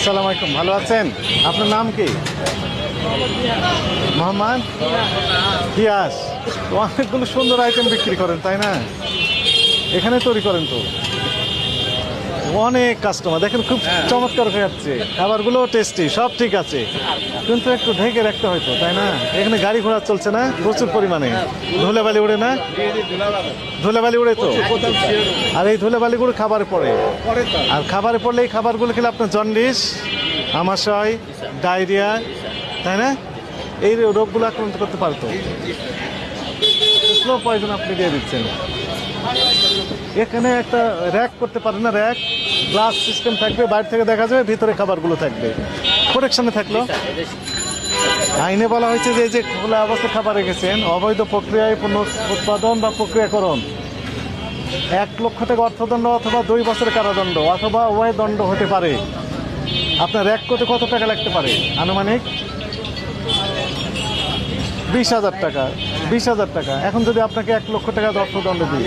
আসসালামু আলাইকুম, ভালো আছেন? আপনার নাম কি? মোহাম্মদ পিয়াস। তো অনেকগুলো সুন্দর আইটেম বিক্রি করেন, তাই না? এখানে তৈরি করেন তো? অনেক কাস্টমার দেখেন, খুব চমৎকার হয়ে যাচ্ছে, খাবারগুলো টেস্টি, সব ঠিক আছে, কিন্তু একটু ঢেকে রাখতে হয়তো, তাই না? এখানে গাড়ি ঘোড়া চলছে না প্রচুর পরিমাণে? ধুলাবালি উড়ে না? ধুলাবালি উড়ে তো, আর এই ধুলাবালিগুলো খাবারে পড়ে, আর খাবারে পড়লে এই খাবারগুলো খেলে আপনার জন্ডিস, আমাশয়, ডায়রিয়া, তাই না? এই রোগগুলো আক্রান্ত করতে পারতো। স্লো পয়জন আপনি দিয়ে দিচ্ছেন। এখানে একটা র্যাক করতে পারেন না? র্যাক গ্লাস সিস্টেম থাকবে, বাইরে থেকে দেখা যাবে, ভিতরে খাবারগুলো থাকবে, প্রোটেকশনে থাকলো। আইনে বলা হয়েছে যে এই যে খোলা অবস্থায় খাবার রেখেছেন, অবৈধ প্রক্রিয়ায় পণ্য উৎপাদন বা প্রক্রিয়াকরণ 1 লক্ষ টাকা অর্থদণ্ড অথবা 2 বছরের কারাদণ্ড অথবা উভয় দণ্ড হতে পারে। আপনার র্যাক করতে কত টাকা লাগতে পারে আনুমানিক? 20,000 টাকা। 20,000 টাকা। এখন যদি আপনাকে 1 লক্ষ টাকা অর্থদণ্ড দিই,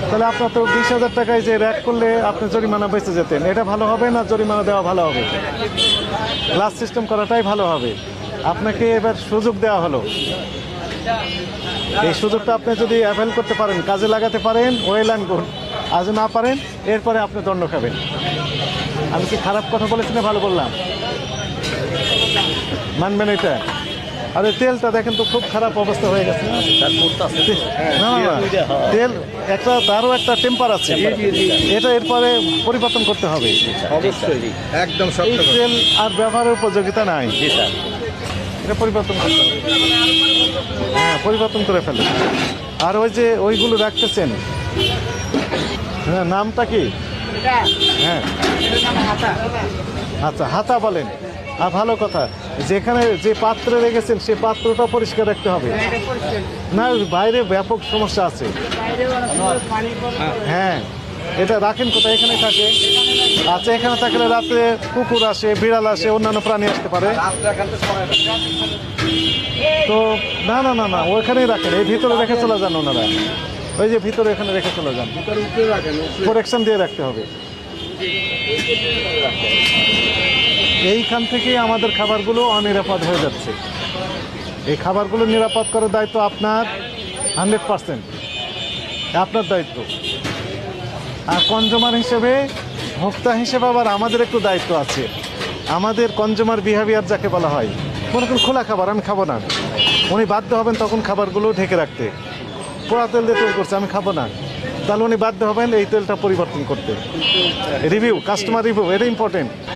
তাহলে আপনার তো 20,000 টাকায় যে র্যাক করলে আপনি জরিমানা বেঁচে যেতেন। এটা ভালো হবে না জরিমানা দেওয়া ভালো হবে? গ্লাস সিস্টেম করাটাই ভালো হবে। আপনাকে এবার সুযোগ দেওয়া হলো, এই সুযোগটা আপনি যদি অ্যাভেল করতে পারেন, কাজে লাগাতে পারেন, ওয়েল অ্যান্ড গুড। আজ না পারেন, এরপরে আপনি দণ্ড খাবেন। আমি কি খারাপ কথা বলেছি না ভালো বললাম? মানবেন এটা? আরে তেলটা দেখেন তো খুব খারাপ অবস্থা হয়ে গেছে। না না, তেল একটা, তারও একটা টেম্পার আছে, এটা এরপরে পরিবর্তন করতে হবে। একদম এই তেল আর ব্যবহারের উপযোগিতা নাই, এটা পরিবর্তন করতে হবে। হ্যাঁ, পরিবর্তন করে ফেলে। আর ওই যে ওইগুলো রাখতেছেন, হ্যাঁ, নামটা কি? হ্যাঁ, আচ্ছা, হাতা বলেন। আর ভালো কথা, যেখানে যে পাত্রে রেখেছেন সেই পাত্রটা পরিষ্কার রাখতে হবে, না বাইরে ব্যাপক সমস্যা আছে। হ্যাঁ, এটা রাখেন কোথায়? এখানে থাকে। আচ্ছা, এখানে থাকলে রাত্রে কুকুর আসে, বিড়াল আসে, অন্যান্য প্রাণী আসতে পারে। তো না না না না, ওইখানেই রাখেন, এই ভিতরে রেখে চলে যান ওনারা, ওই যে ভিতরে এখানে রেখে চলে যান, প্রোটেকশন দিয়ে রাখতে হবে। এইখান থেকে আমাদের খাবারগুলো অনিরাপদ হয়ে যাচ্ছে। এই খাবারগুলো নিরাপদ করার দায়িত্ব আপনার, 100% আপনার দায়িত্ব। আর কনজিউমার হিসেবে, ভোক্তা হিসেবে আবার আমাদের একটু দায়িত্ব আছে। আমাদের কনজিউমার বিহেভিয়ার যাকে বলা হয়, মনে করুন খোলা খাবার আমি খাবো না, উনি বাধ্য হবেন তখন খাবারগুলো ঢেকে রাখতে। পোড়া তেল দিয়ে তৈরি করছে, আমি খাবো না, তাহলে উনি বাধ্য হবেন এই তেলটা পরিবর্তন করতে। রিভিউ, কাস্টমার রিভিউ, এটা ইম্পর্টেন্ট।